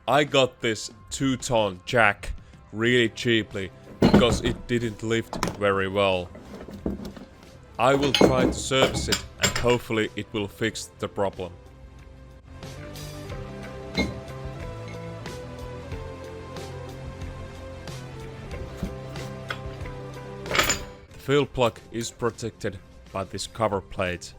I got this 2-ton jack really cheaply because it didn't lift very well. I will try to service it and hopefully it will fix the problem. The fuel plug is protected by this cover plate.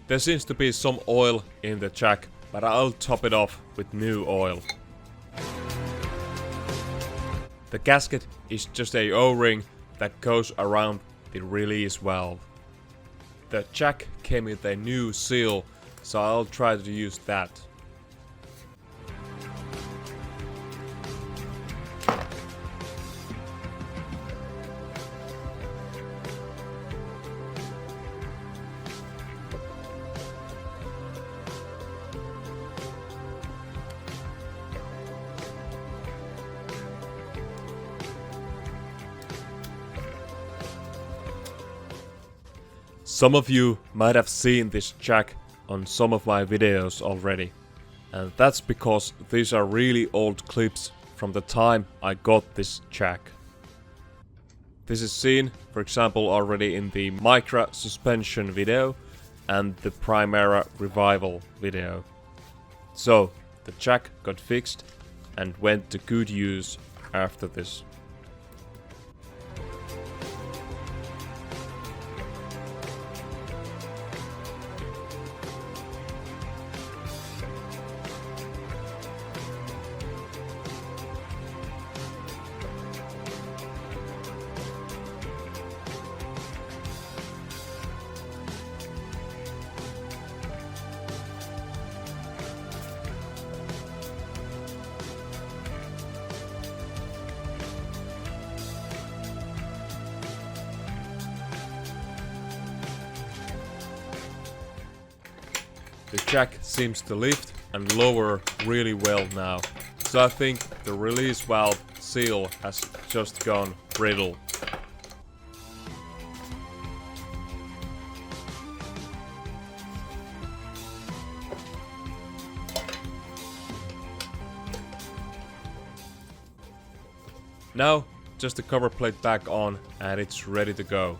There seems to be some oil in the jack, but I'll top it off with new oil. The gasket is just a O-ring that goes around the release valve. The jack came with a new seal, so I'll try to use that. Some of you might have seen this jack on some of my videos already, and that's because these are really old clips from the time I got this jack. This is seen, for example, already in the Micra suspension video and the Primera revival video. So, the jack got fixed and went to good use after this. The jack seems to lift and lower really well now, so I think the release valve seal has just gone brittle. Now, just the cover plate back on and it's ready to go.